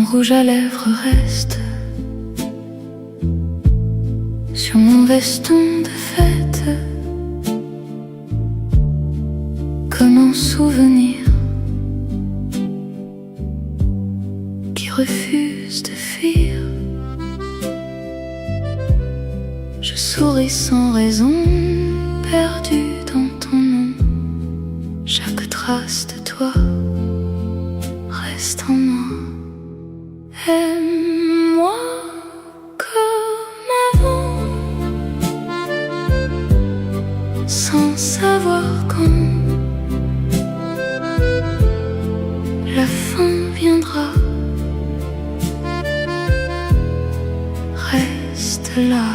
Ton rouge à lèvres reste sur mon veston de fête, comme un souvenir qui refuse de fuir. Je souris sans raison, perdu dans ton nom. Chaque trace de toi reste en moi. Aime-moi comme avant, sans savoir quand la fin viendra. Reste là.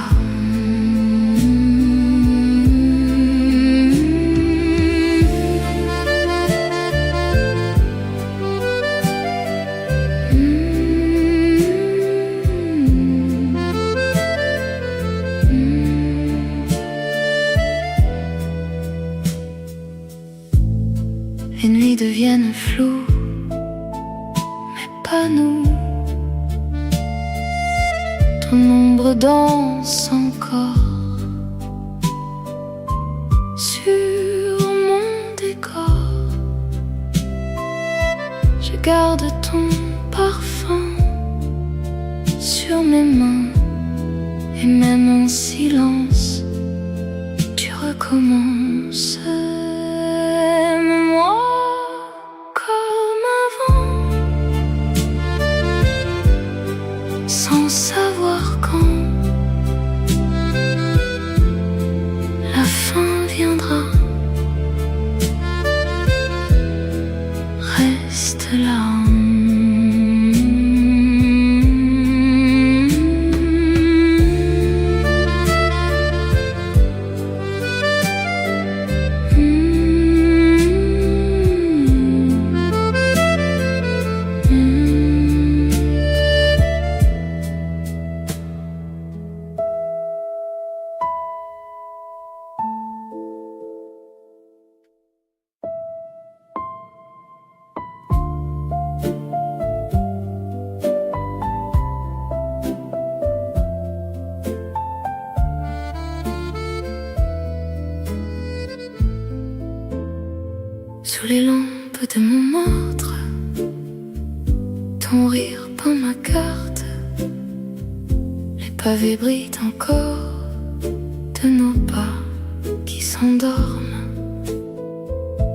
Les nuits deviennent floues, mais pas nous. Ton ombre danse encore sur mon décor. Je garde ton parfum sur mes mains, et même en silence, tu recommences. Aime-moi comme avant, sans savoir quand la fin viendra. Reste là. Sous les lampes de Montmartre, ton rire peint ma carte. Les pavés brillent encore de nos pas qui s'endorment.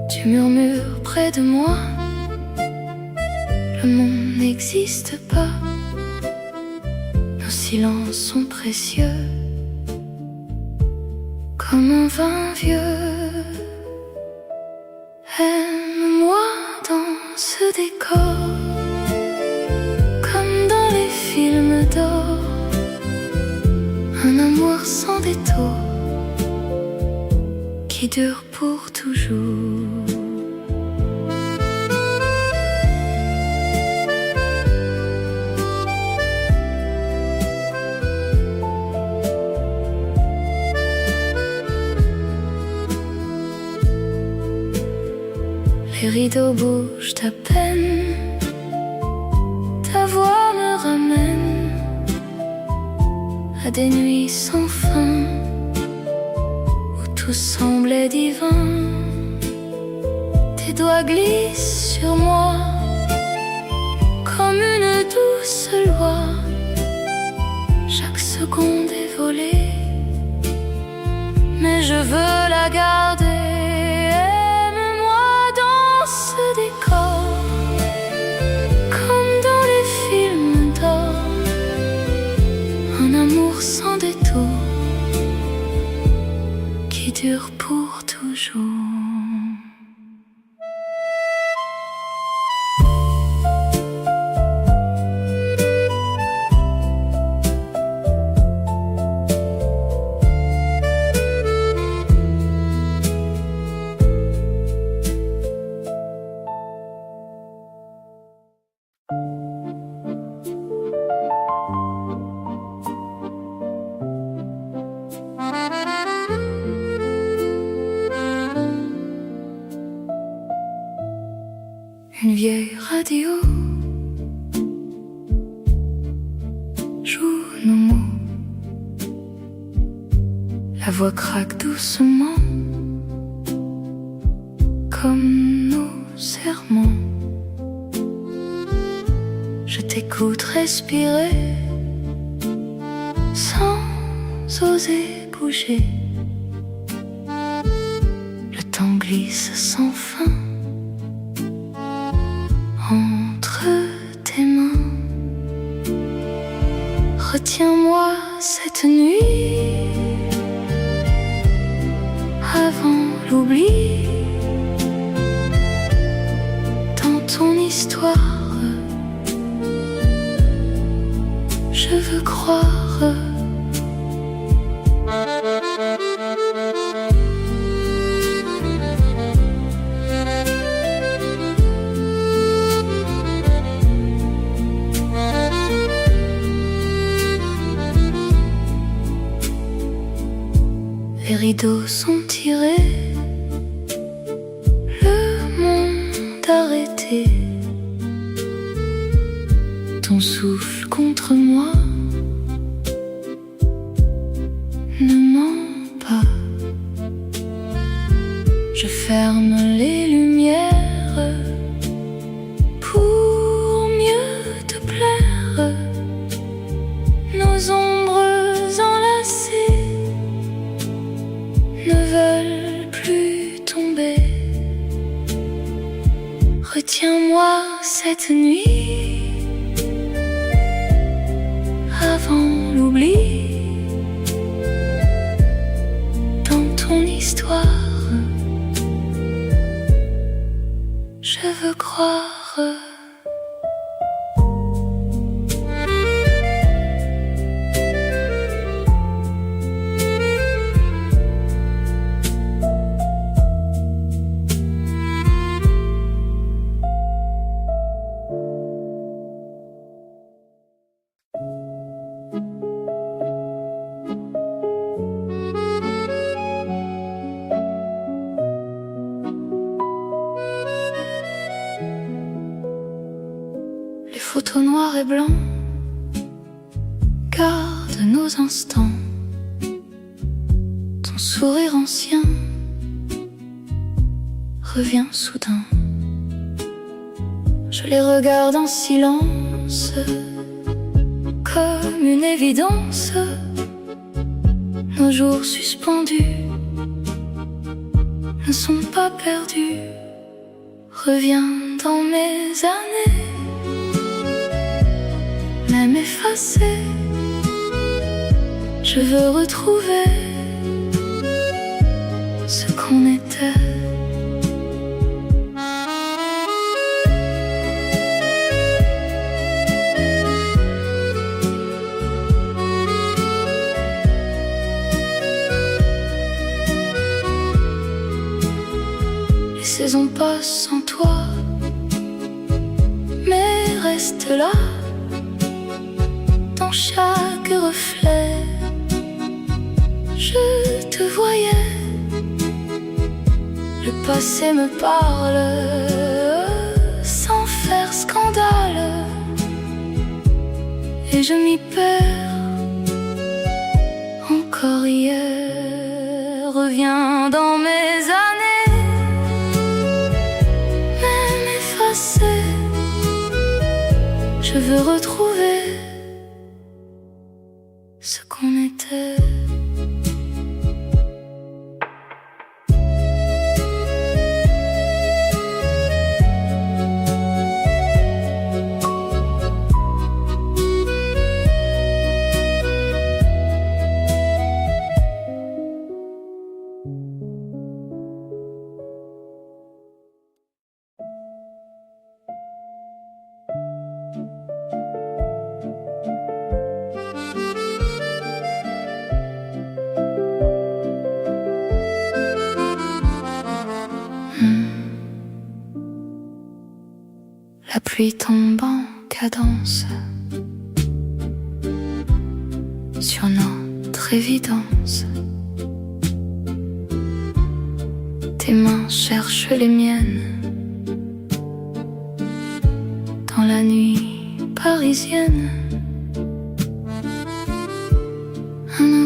Tu murmures près de moi, le monde n'existe pas. Nos silences sont précieux, comme un vin vieux. Aime-moi dans ce décor, comme dans les films d'or. Un amour sans détour, qui dure pour toujours. Les rideaux bougent à peine, ta voix me ramène à des nuits sans fin, où tout semblait divin. Tes doigts glissent sur moi, comme une douce loi. Chaque seconde est volée, mais je veux la garder. Sans détour, qui dure pour toujours. Une vieille radio joue nos mots. La voix craque doucement, comme nos serments. Je t'écoute respirer, sans oser bouger. Le temps glisse sans fin entre tes mains. Retiens-moi cette nuit avant l'oubli. Dans ton histoire, je veux croire. Les rideaux sont tirés, le monde arrêté. Ton souffle contre moi ne ment pas. Je ferme les lumières pour mieux te plaire. Nos ombres enlacées ne veulent plus tomber. Retiens-moi cette nuit avant l'oubli. Dans ton histoire, je veux croire. Photos noirs et blancs gardent nos instants. Ton sourire ancien revient soudain. Je les regarde en silence, comme une évidence. Nos jours suspendus ne sont pas perdus. Reviens dans mes années, même effacée, je veux retrouver ce qu'on était. Les saisons passent sans toi, mais reste là. Dans chaque reflet, je te voyais. Le passé me parle sans faire scandale, et je m'y perds encore hier. Reviens dans mes années, même effacées, je veux retrouver ce qu'on était. La pluie tombe en cadence sur notre évidence. Tes mains cherchent les miennes dans la nuit parisienne.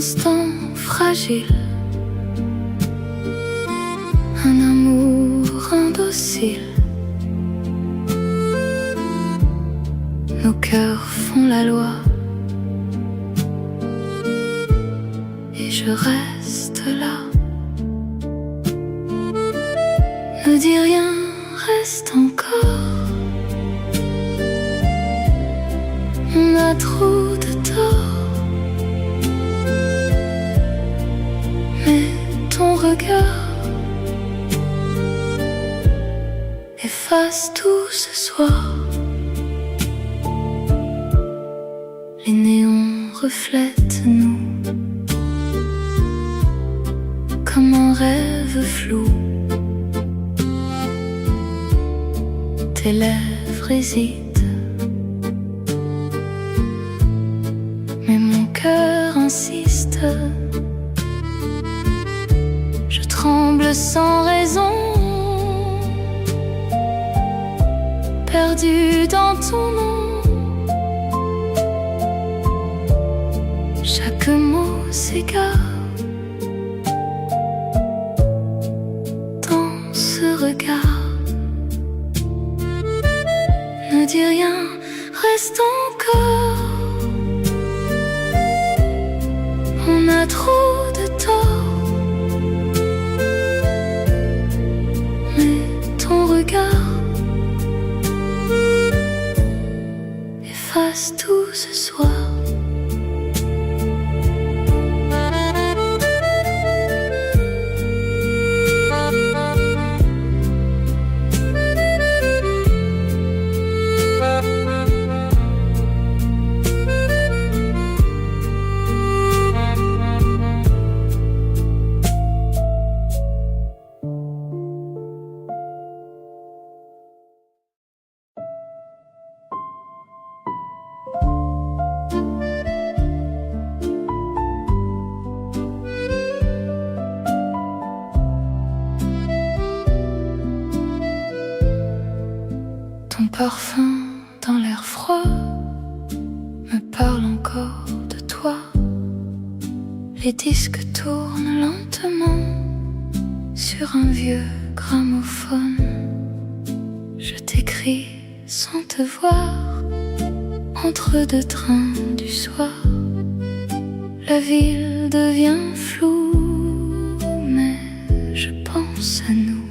instant fragile, un amour indocile. Nos cœurs font la loi et je reste là. Ne dis rien, reste encore. On a trop de tort, mais ton regard efface tout ce soir. Les néons reflètent nous comme un rêve flou. Tes lèvres hésitent, mais mon cœur insiste. Je tremble sans raison, perdu dans ton nom. Chaque mot s'égare dans ce regard. Ne dis rien, reste encore. On a trop de tort, mais ton regard efface tout ce soir. Ton parfum dans l'air froid me parle encore de toi. Les disques tournent lentement sur un vieux gramophone. Je t'écris sans te voir entre deux trains du soir. La ville devient floue, mais je pense à nous.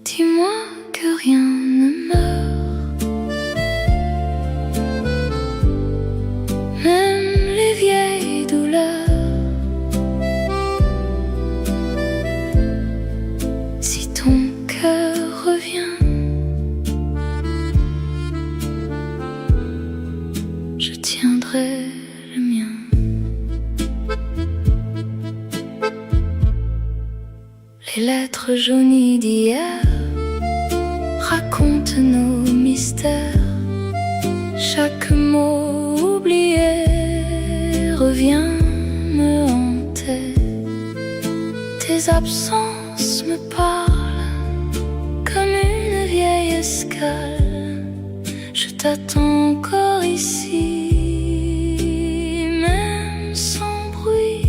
Dis-moi que rien ne meurt, même les vieilles douleurs. Si ton cœur revient, je tiendrai le mien. Les lettres jaunies d'hier raconte nos mystères. Chaque mot oublié revient me hanter. Tes absences me parlent comme une vieille escale. Je t'attends encore ici, même sans bruit.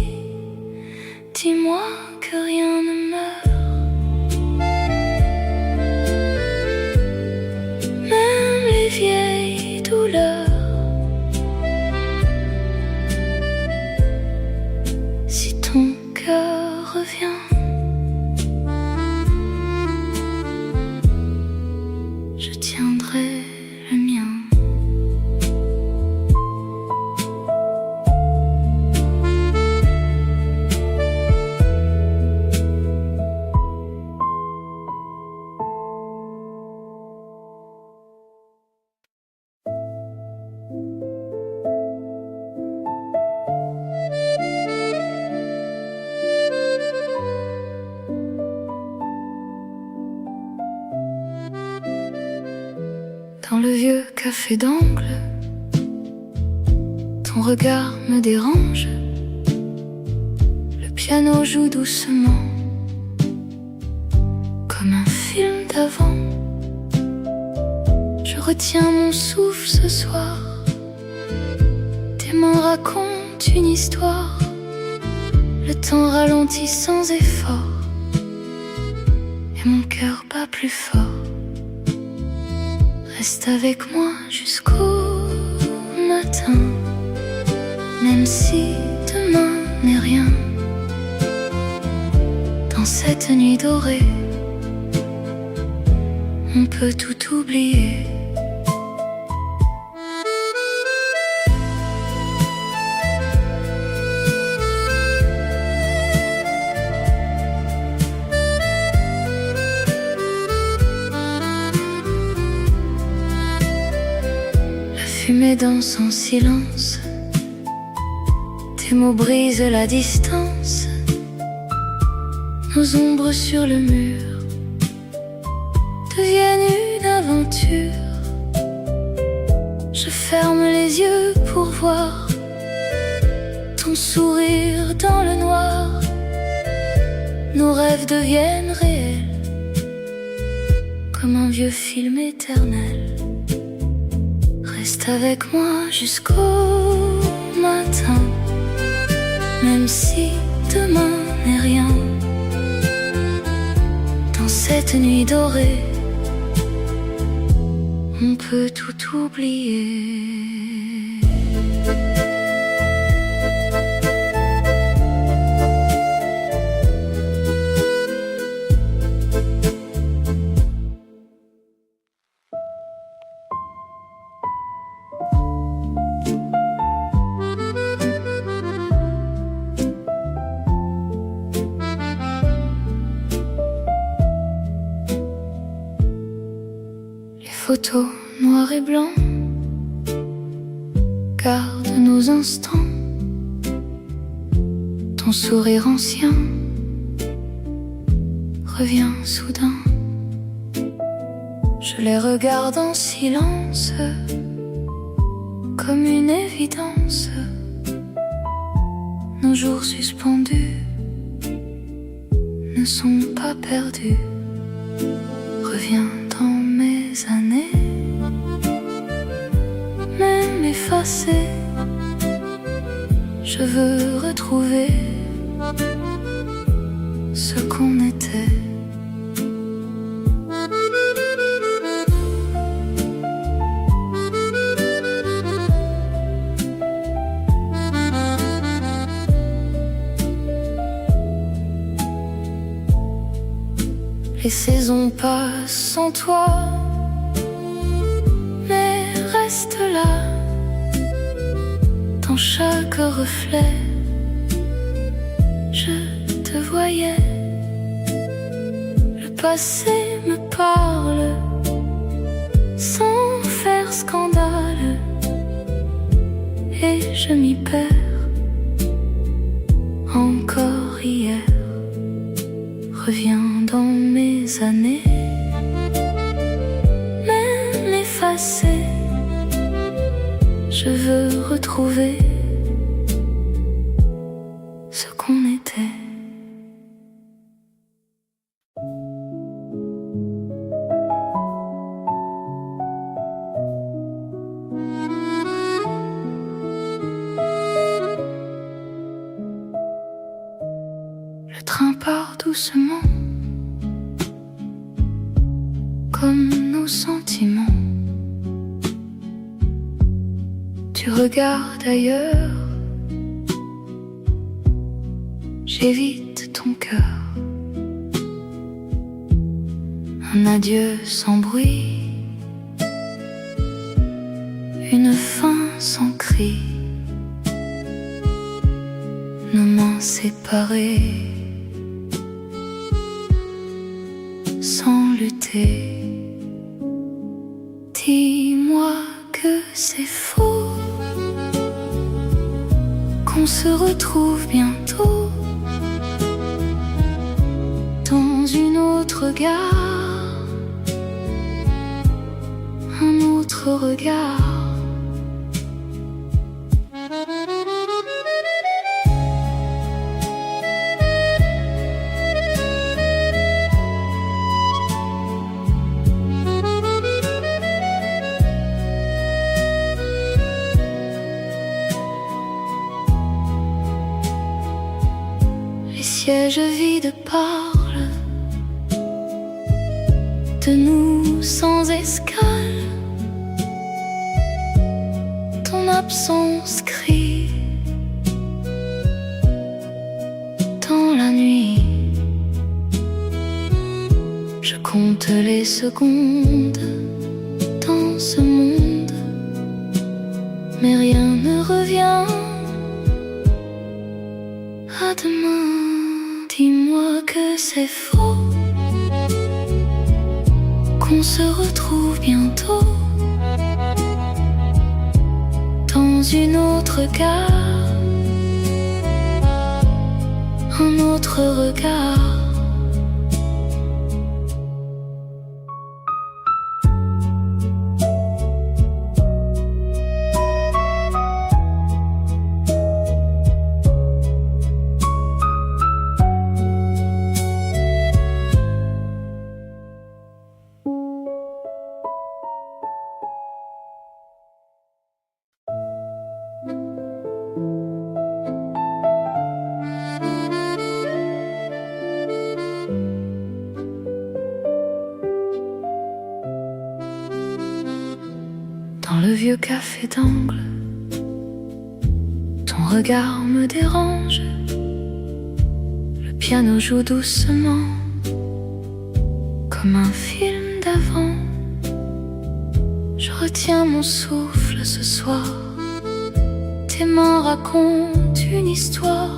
Dis-moi que rien ne meurt, vieilles douleurs. Si ton cœur revient, je tiendrai le mien. Dans le vieux café d'angle, ton regard me dérange. Le piano joue doucement, comme un film d'avant. Je retiens mon souffle ce soir. Tes mains racontent toute une histoire, le temps ralentit sans effort, et mon cœur bat plus fort. Reste avec moi jusqu'au matin, même si demain n'est rien. Dans cette nuit dorée, on peut tout oublier. La fumée danse en silence, tes mots brisent la distance. Nos ombres sur le mur deviennent une aventure. Je ferme les yeux pour voir ton sourire dans le noir. Nos rêves deviennent réels, comme un vieux film éternel. Reste avec moi jusqu'au matin, même si demain n'est rien. Dans cette nuit dorée, on peut tout oublier. Photos noir et blanc gardent nos instants. Ton sourire ancien revient soudain. Je les regarde en silence, comme une évidence. Nos jours suspendus ne sont pas perdus. Reviens dans mes années, même effacées. Je veux retrouver ce qu'on était. Les saisons passent sans toi, mais reste là, dans chaque reflet. Je te voyais, le passé me parle, sans faire scandale, et je m'y perds. Encore hier, reviens dans mes années, même effacées. Je veux retrouver ce qu'on était. Le train part doucement, comme nos sentiments. Tu regardes ailleurs, j'évite ton cœur. Un adieu sans bruit, une fin sans cri. Nos mains séparées, sans lutter. Dis-moi que c'est faux, qu'on se retrouve bientôt dans une autre gare, un autre regard. siège vide parle de nous sans escale. Ton absence crie dans la nuit. Je compte les secondes dans ce monde, mais rien ne revient. À demain, dis-moi que c'est faux, qu'on se retrouve bientôt dans une autre gare, un autre regard. Dans le vieux café d'angle, ton regard me dérange. Le piano joue doucement, comme un film d'avant. Je retiens mon souffle ce soir. Tes mains racontent une histoire.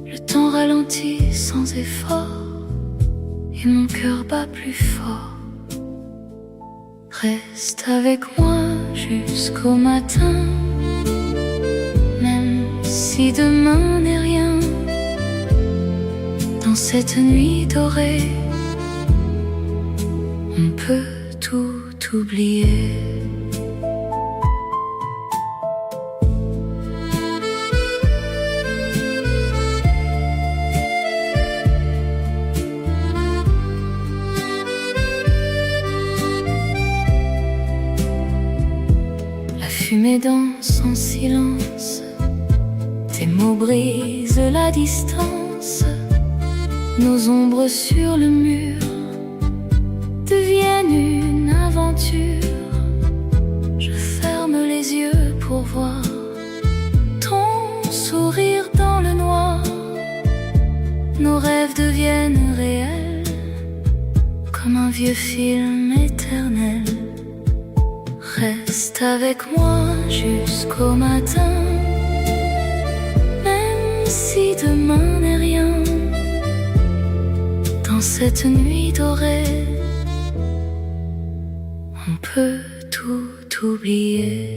Le temps ralentit sans effort, et mon cœur bat plus fort. Reste avec moi jusqu'au matin, même si demain n'est rien. Dans cette nuit dorée, on peut tout oublier. Fumée danse en silence, tes mots brisent la distance. Nos ombres sur le mur deviennent une aventure. Je ferme les yeux pour voir ton sourire dans le noir. Nos rêves deviennent réels, comme un vieux film éternel. Reste avec moi jusqu'au matin, même si demain n'est rien. Dans cette nuit dorée, on peut tout oublier.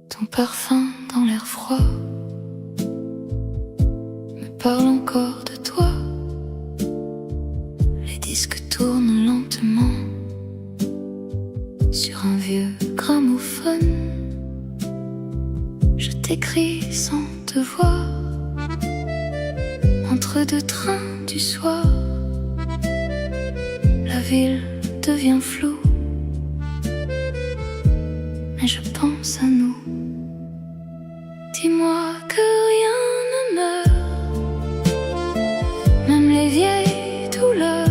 Ton parfum dans l'air froid me parle encore de toi. Les disques tournent lentement sur un vieux gramophone. Je t'écris sans te voir, entre deux trains du soir. La ville devient floue, mais je pense à nous. Dis-moi que rien ne meurt, même les vieilles douleurs.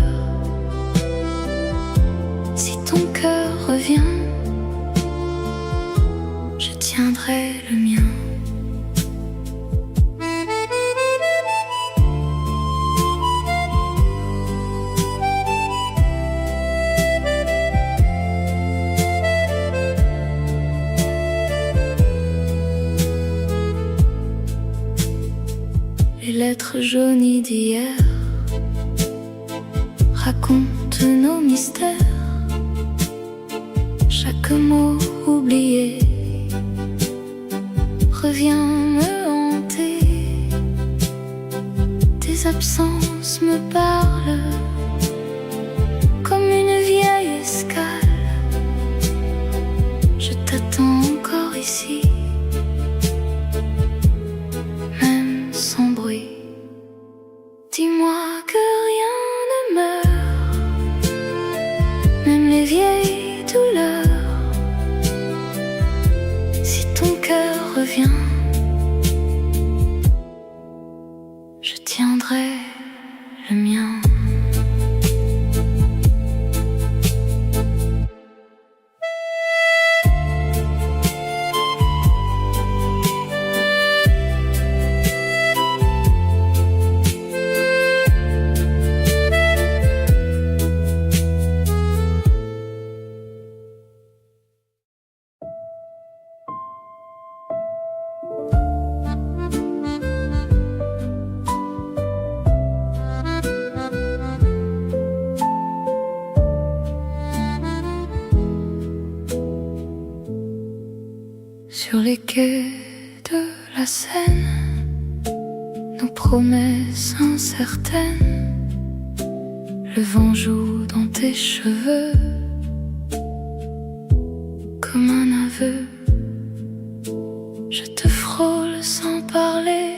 Si ton cœur revient, je tiendrai le mien. Les lettres jaunies d'hier racontent nos mystères. Chaque mot oublié revient me hanter. absence me parle comme une vieille escale. Je t'attends encore ici, même sans bruit. Dis-moi que rien ne meurt, même les vieilles douleurs. Si ton cœur revient, je tiendrai le mien. Sur les quais de la Seine, nos promesses incertaines, le vent joue dans tes cheveux comme un aveu. Je te frôle sans parler,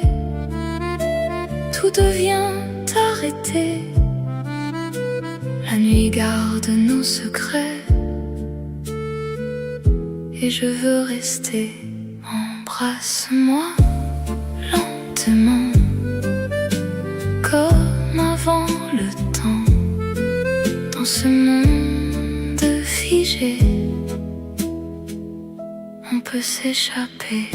tout devient arrêté. La nuit garde nos secrets et je veux rester. Embrasse-moi lentement, comme avant le temps. Dans ce monde figé, on peut s'échapper.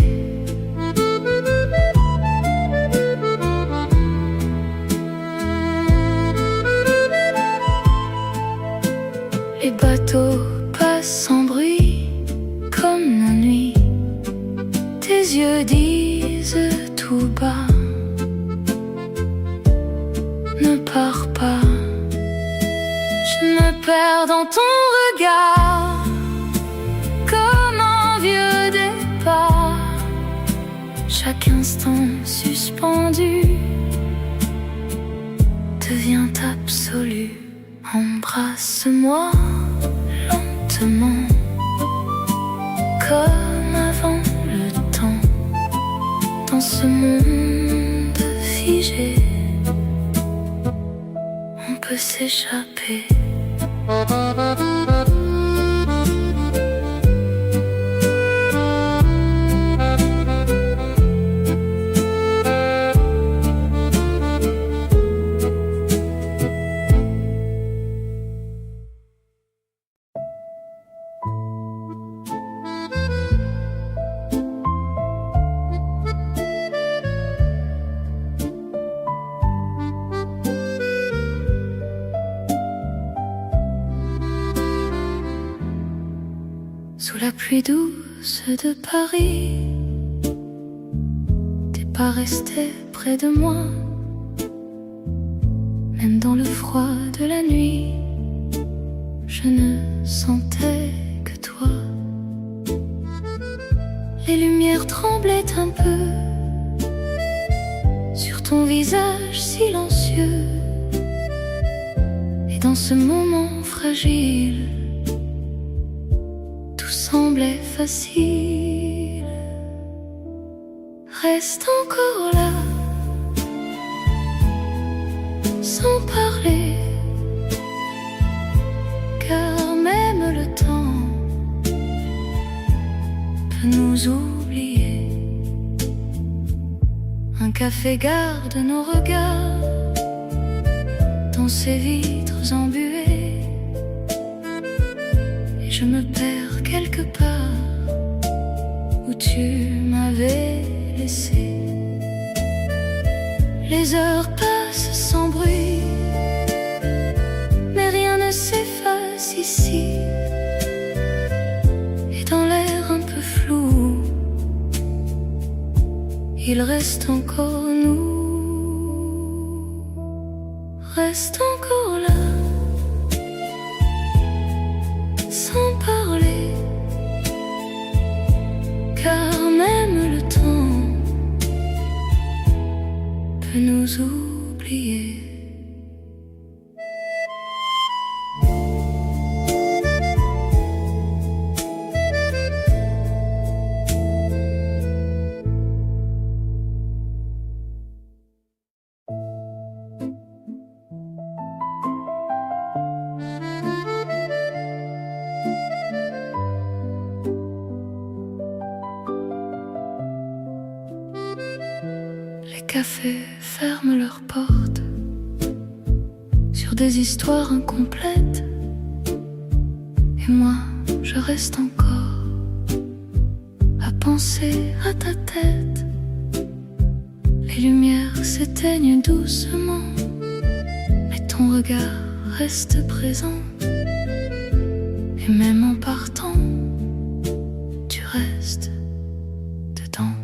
Les bateaux passent sans bruit, comme la nuit. Tes yeux disent tout bas, ne pars pas. Je me perds dans ton regard, comme un vieux départ. Chaque instant suspendu devient absolu. Embrasse-moi lentement, comme avant le temps. Dans ce monde figé, on peut s'échapper. Sous la pluie douce de Paris, t'es pas resté près de moi. Même dans le froid de la nuit, je ne sentais que toi. Les lumières tremblaient un peu sur ton visage silencieux. Et dans ce moment fragile, semblait facile. Reste encore là, sans parler, car même le temps peut nous oublier. Un café garde nos regards dans ses vitres embuées, et je me perds quelque part où tu m'avais laissé. Les heures passent sans bruit, mais rien ne s'efface ici. Et dans l'air un peu flou, il reste encore nous. Reste encore là, sans parler, car même le temps peut nous oublier. cafés ferment leurs portes sur des histoires incomplètes. Et moi, je reste encore à penser à ta tête. Les lumières s'éteignent doucement, mais ton regard reste présent. Et même en partant, tu restes dedans.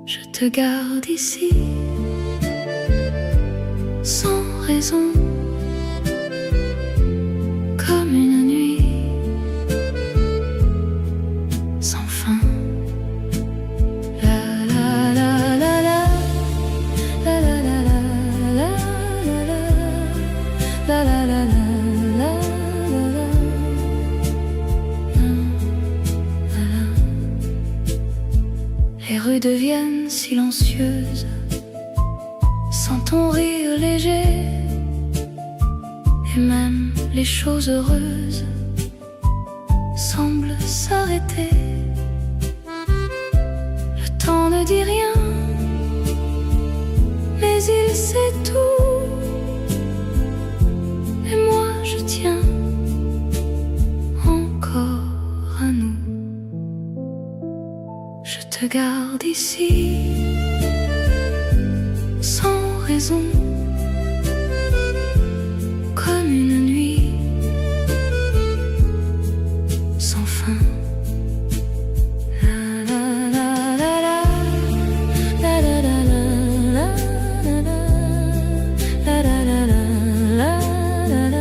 Je te garde ici, sans raison, comme une nuit sans fin. La la la la la, la la la la, la la la la, la. Les rues deviennent silencieuses, sans ton rire léger. Et même les choses heureuses semblent s'arrêter. Le temps ne dit rien, mais il sait tout. Et moi je tiens encore à nous. Je te garde ici, sans raison, comme une nuit sans fin. La la la la la, la la la la, la la la la, la la la.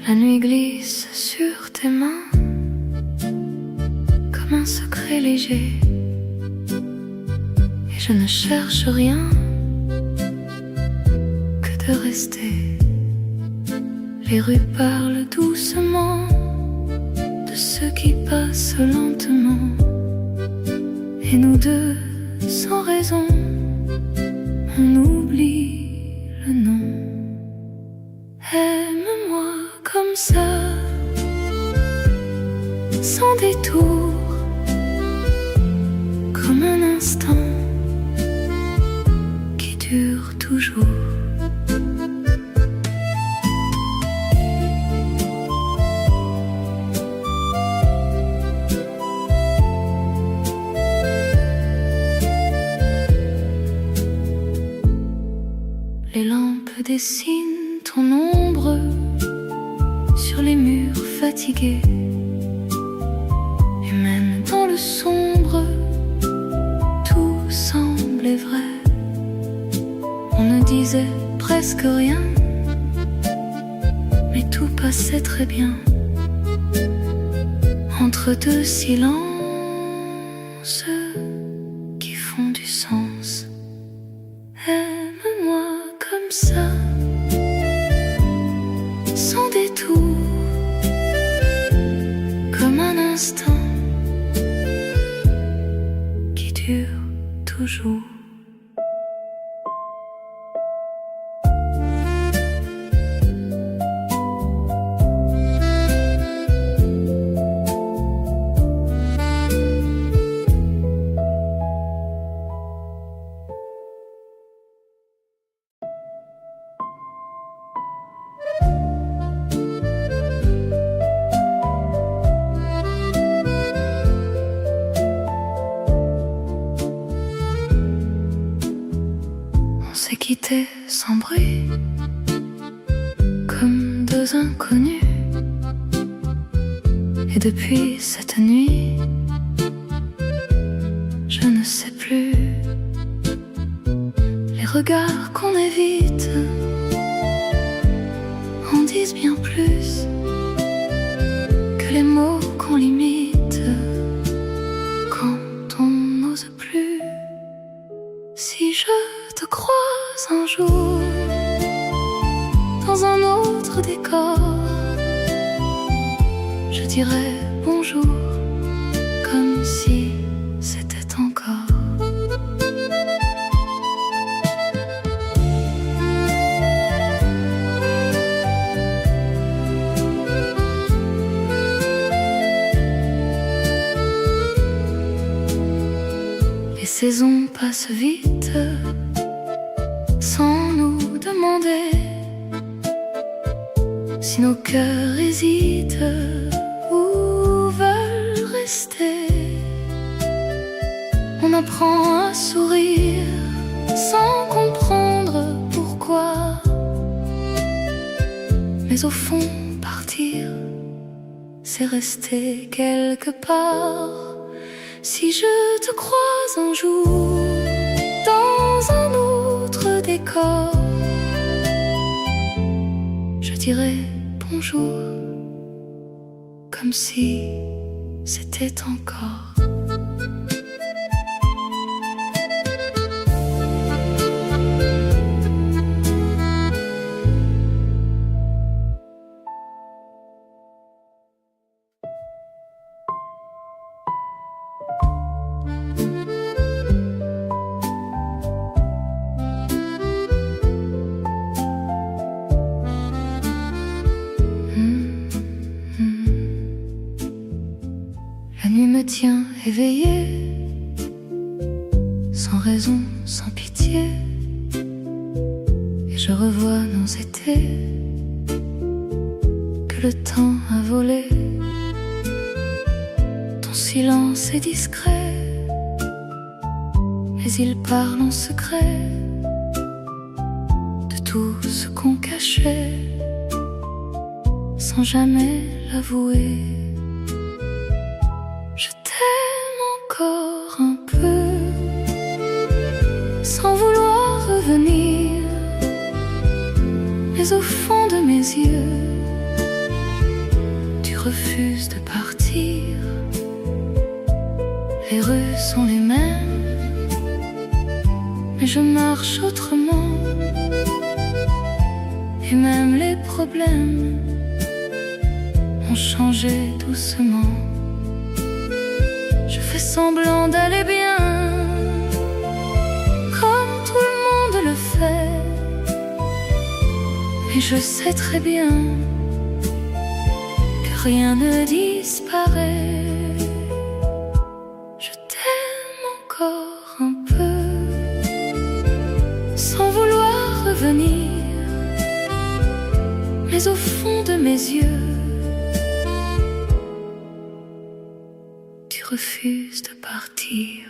La nuit glisse sur tes mains comme un secret léger. Et je ne cherche rien que de rester. Les rues parlent doucement de ceux qui passent lentement. Et nous deux, sans raison, on oublie le nom. Aime-moi comme ça, sans détour, comme un instant qui dure toujours. Les lampes dessinent ton ombre sur les murs fatigués. Et même dans le sombre, tout semblait vrai. On ne disait presque rien, mais tout passait très bien. Entre deux silences qui font du sens. Aime-moi comme ça, sans détour, comme un instant qui dure toujours. On s'est quittés sans bruit, comme deux inconnus. Et depuis cette nuit, je ne sais plus. Les regards qu'on évite en disent bien plus que les mots qu'on limite quand on n'ose plus. Si je te croise un jour dans un autre décor, je dirais bonjour comme si c'était encore. Les saisons passent vite sans nous demander si nos cœurs hésitent ou veulent rester. On apprend à sourire sans comprendre pourquoi, mais au fond partir, c'est rester quelque part. Si je te croise un jour dans un autre décor, je dirai bonjour comme si c'était encore. La nuit me tient éveillée, sans raison, sans pitié, et je revois nos étés que le temps a volé. Ton silence est discret, mais il parle en secret de tout ce qu'on cachait sans jamais l'avouer. Je t'aime encore un peu, sans vouloir revenir, mais au fond de mes yeux, tu refuses de partir. Les rues sont les mêmes, mais je marche autrement, et même les problèmes ont changé doucement. Je fais semblant d'aller bien, comme tout le monde le fait, et je sais très bien que rien ne disparaît. Je t'aime encore un peu, sans vouloir revenir, mais au fond de mes yeux, tu refuses de partir.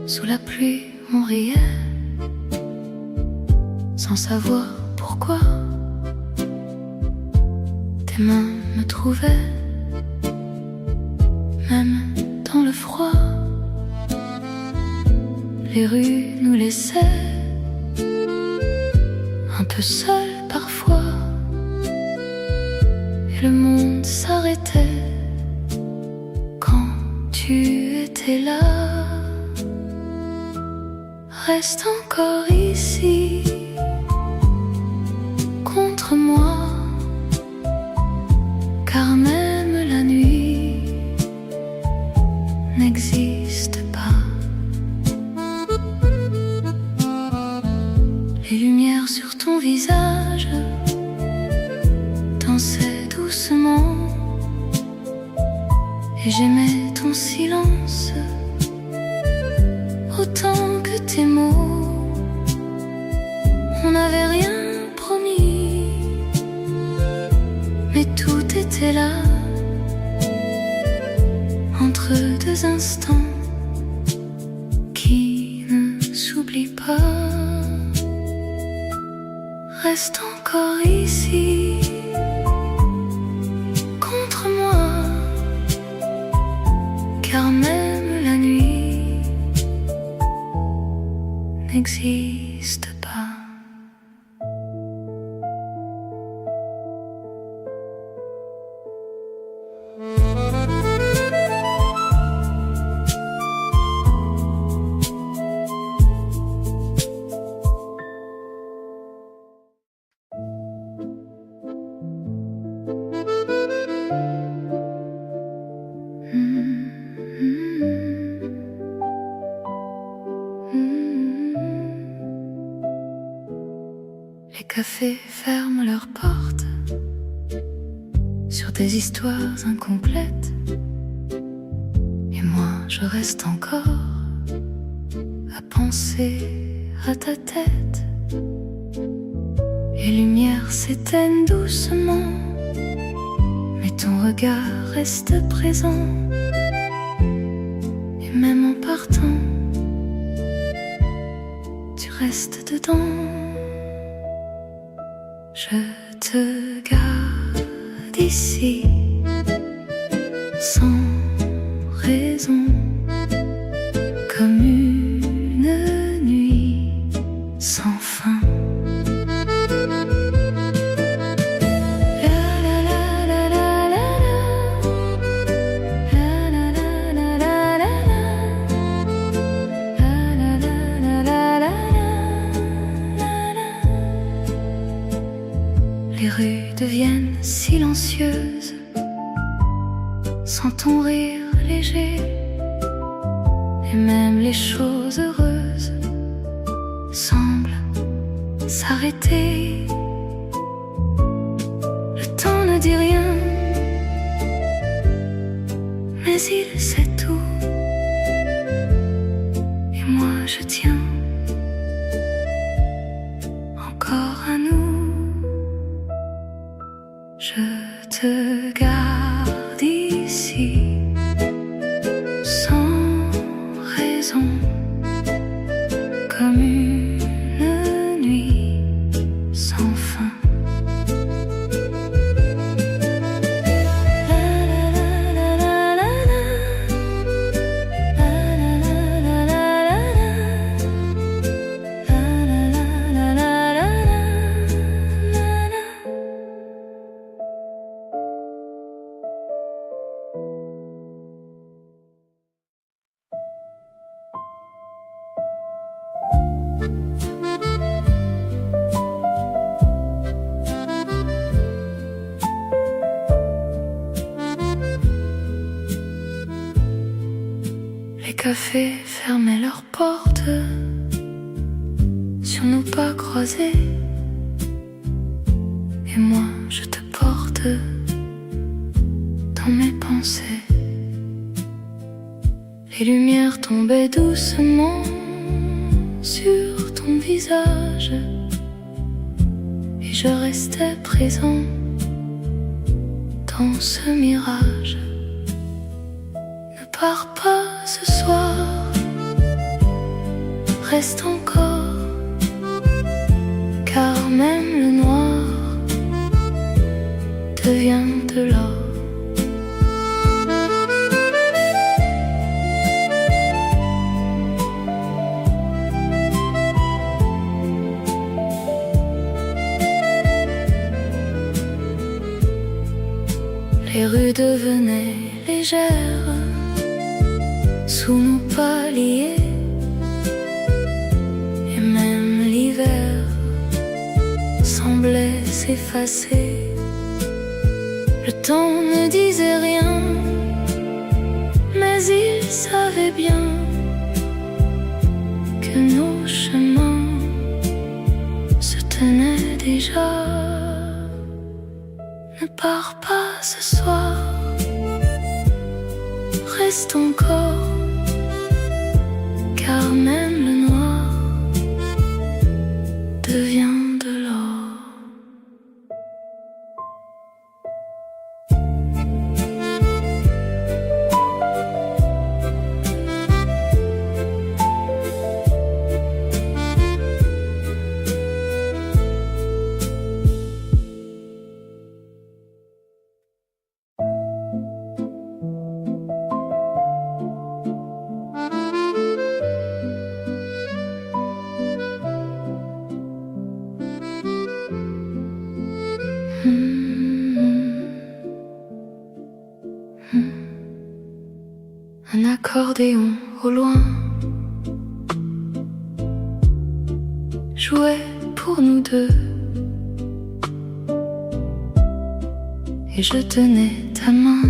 Sous la pluie, on riait, sans savoir pourquoi. Tes mains me trouvaient, même dans le froid. Les rues nous laissaient un peu seuls parfois, et le monde s'arrêtait quand tu étais là. Reste encore ici, contre moi, car même la nuit n'existe pas. Les lumières sur ton visage dansaient doucement, et j'aimais ton silence autant que tes mots. On n'avait rien promis, mais tout était là, entre deux instants qui ne s'oublient pas. Reste encore ici, contre moi, car même la nuit n'existe n'existe pas. Les cafés ferment leurs portes sur des histoires incomplètes. Et moi je reste encore à penser à ta tête. Les lumières s'éteignent doucement, mais ton regard reste présent. Et même en partant, tu restes dedans. Je te garde ici, sans raison, comme une nuit sans fin. Les rues deviennent silencieuses, sans ton rire léger. Et même les choses heureuses semblent s'arrêter. Le temps ne dit rien, mais il sait tout. Et moi je tiens encore à nous. Je te garde ici, sans raison, comme une nuit sans fin. Les cafés fermaient leurs portes sur nos pas croisés. Et moi je te porte dans mes pensées. Les lumières tombaient doucement sur ton visage, et je restais présent dans ce mirage. Ne pars pas ce soir, reste encore, car même le noir devient de l'or. Les rues devenaient légères sous nos paliers, et même l'hiver semblait s'effacer. Le temps ne disait rien, mais il savait bien que nos chemins se tenaient déjà. Ne pars pas ce soir, reste encore, car même le noir devient de l'or. Un accordéon au loin jouait pour nous deux, et je tenais ta main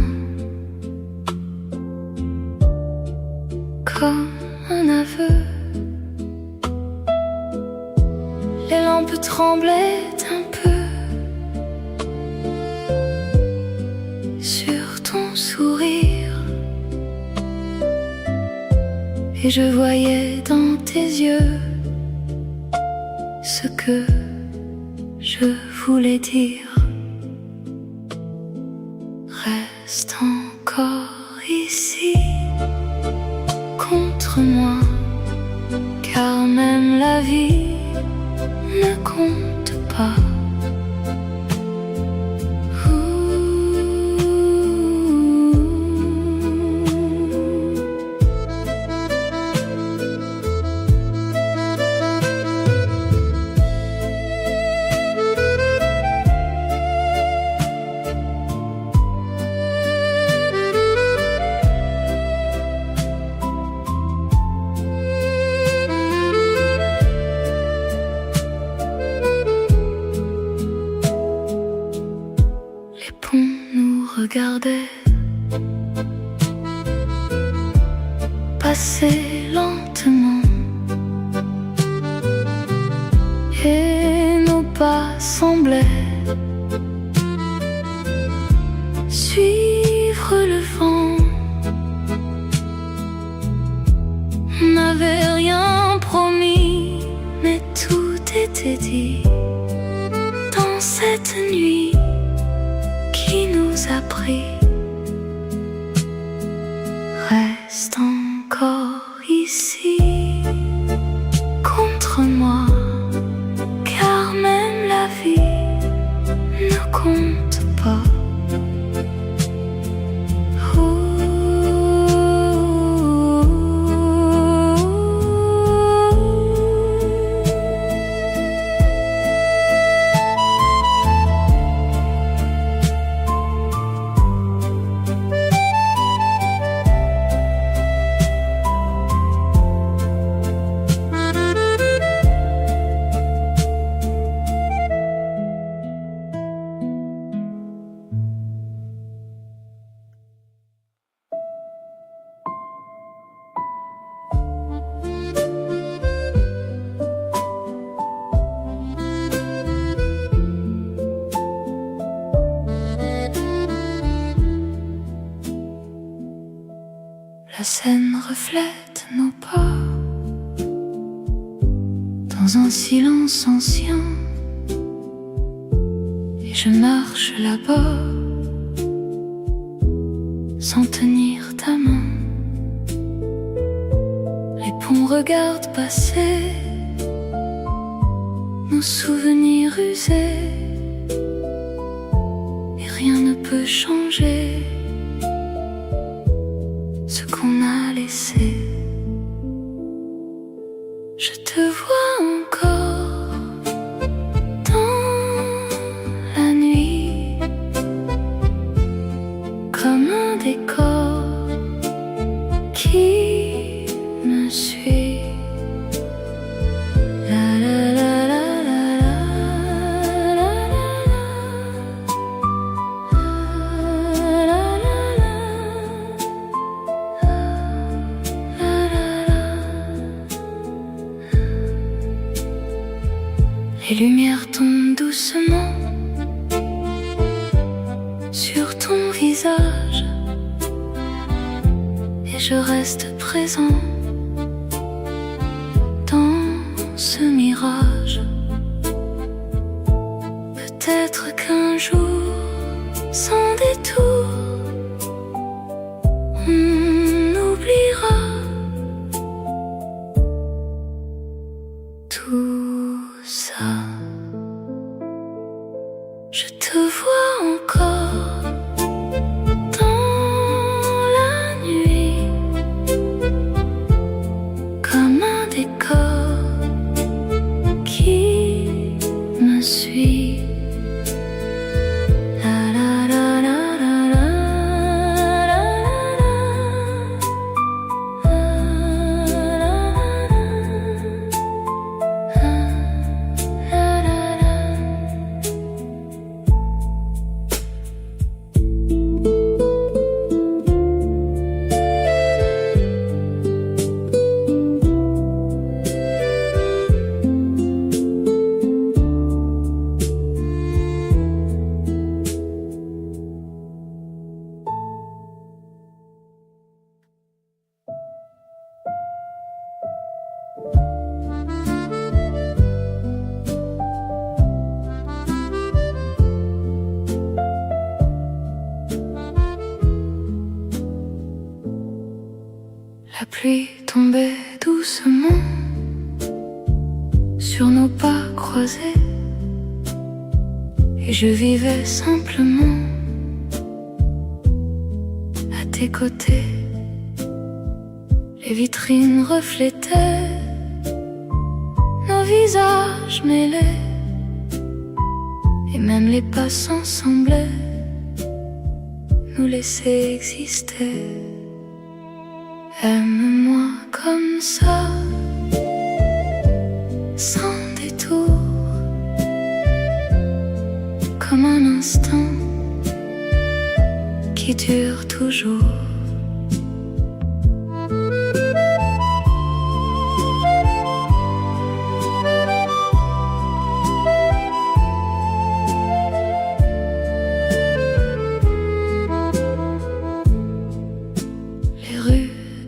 comme un aveu. Les lampes tremblaient un peu sur ton sourire, et je voyais dans tes yeux ce que je voulais dire. Reste encore ici contre moi, car même la vie ne compte pas. Regardait passer lentement, et nos pas semblaient suivre le vent. On n'avait rien promis, mais tout était dit dans cette nuit qui nous a pris. Reste encore ici contre moi, car même la vie ne compte pas. La scène reflète nos pas dans un silence ancien, et je marche là-bas sans tenir ta main. Les ponts regardent passer nos souvenirs usés, et rien ne peut changer ce qu'on a laissé. Je te vois encore dans la nuit, comme un décor qui me suit. La la la la la la la la la la. Les lumières tombent doucement sur ton visage, et je reste présent dans ce mirage. Peut-être qu'un jour, sans détour, on oubliera tout ça. Je te vois encore dans la nuit, comme un décor qui me suit. La pluie tombait doucement sur nos pas croisés, et je vivais simplement à tes côtés. Les vitrines reflétaient nos visages mêlés, et même les passants semblaient nous laisser exister. Aime-moi comme ça, sans détour, comme un instant qui dure toujours.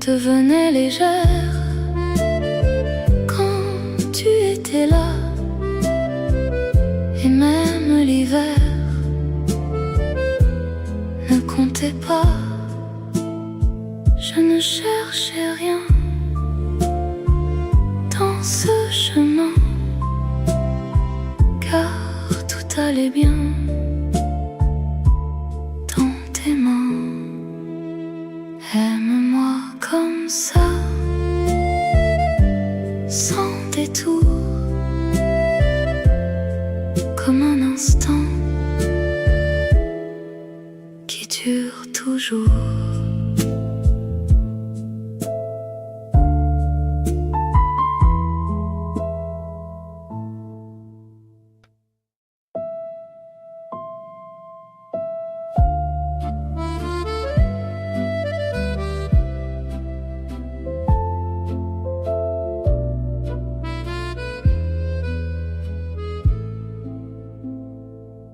Devenait légère quand tu étais là, et même l'hiver ne comptait pas. Je ne cherchais rien dans ce chemin, car tout allait bien dans tes mains. Aime-moi comme ça, sans détour, comme un instant qui dure toujours.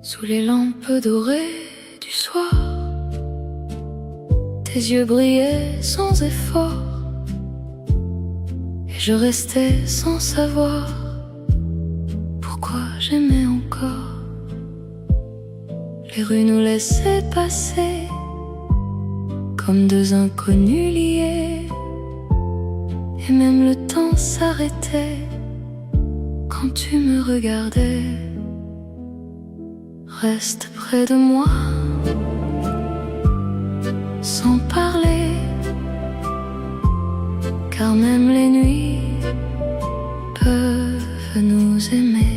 Sous les lampes dorées du soir, tes yeux brillaient sans effort, et je restais sans savoir pourquoi j'aimais encore. Les rues nous laissaient passer comme deux inconnus liés, et même le temps s'arrêtait quand tu me regardais. Reste près de moi, sans parler, car même les nuits peuvent nous aimer.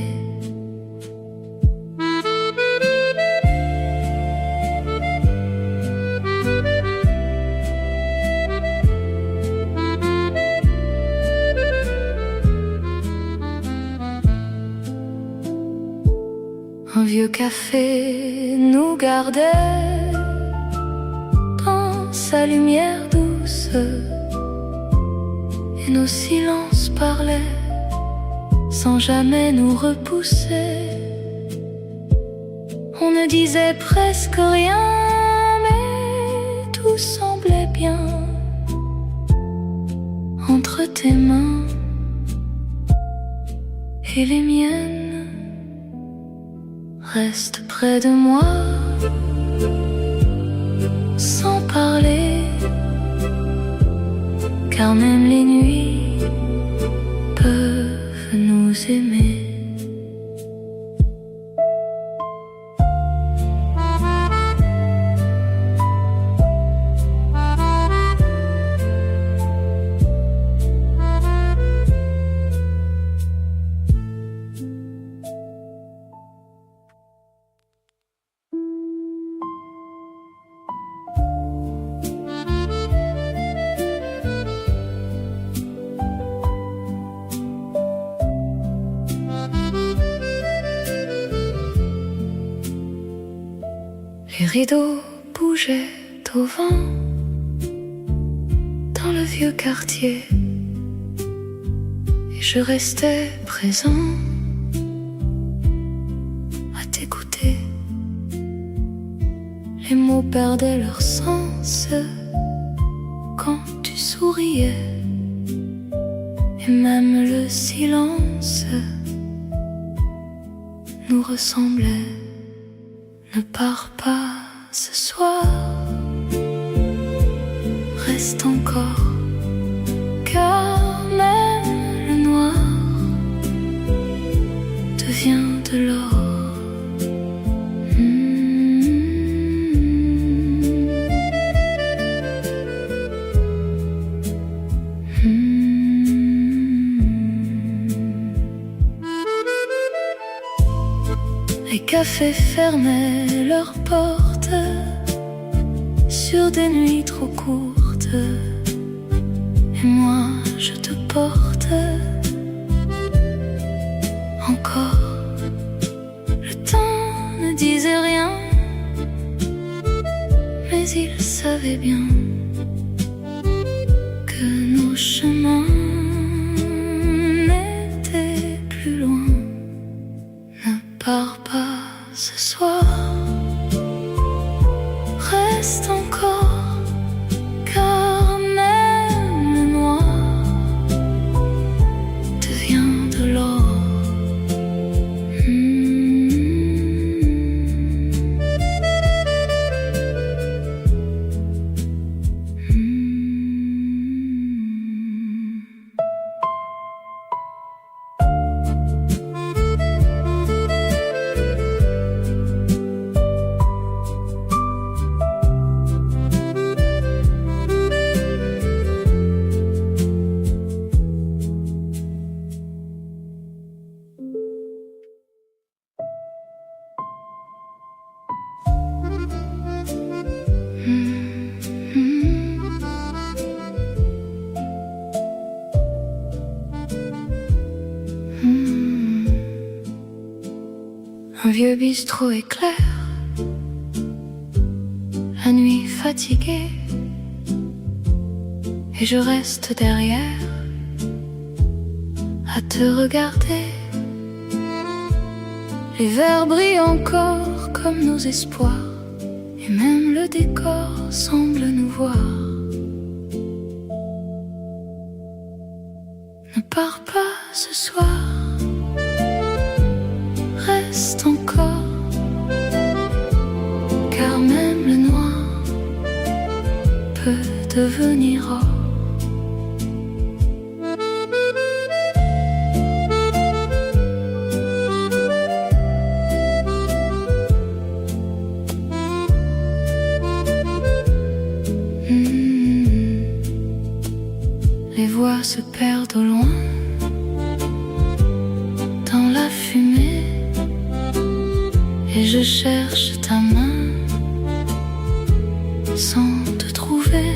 Un vieux café nous gardait dans sa lumière douce, et nos silences parlaient sans jamais nous repousser. On ne disait presque rien, mais tout semblait bien entre tes mains et les miennes. Reste près de moi, sans parler, car même les nuits peuvent nous aimer. Les rideaux bougeaient au vent dans le vieux quartier, et je restais présent à t'écouter. Les mots perdaient leur sens quand tu souriais, et même le silence nous ressemblait. Ne pars pas ce soir, reste encore devient de l'or. Les cafés fermaient leurs portes sur des nuits trop courtes, et moi je te porte encore. Le temps ne disait rien, mais il savait bien que nos chemins n'étaient plus loin. Ne pars pas ce soir, reste encore, car même le noir devient de l'or. Un vieux bistrot éclair, la nuit fatiguée, et je reste derrière à te regarder. Les verres brillent encore comme nos espoirs, et même le décor semble nous voir. Ne pars pas ce soir, reste encore, car même le noir peut devenir or. Les voix se perdent au loin dans la fumée, et je cherche ta main sans te trouver.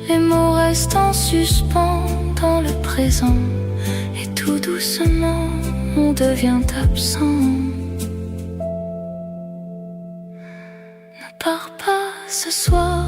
Les mots restent en suspens dans le présent, et tout doucement on devient absent. Ne pars pas ce soir,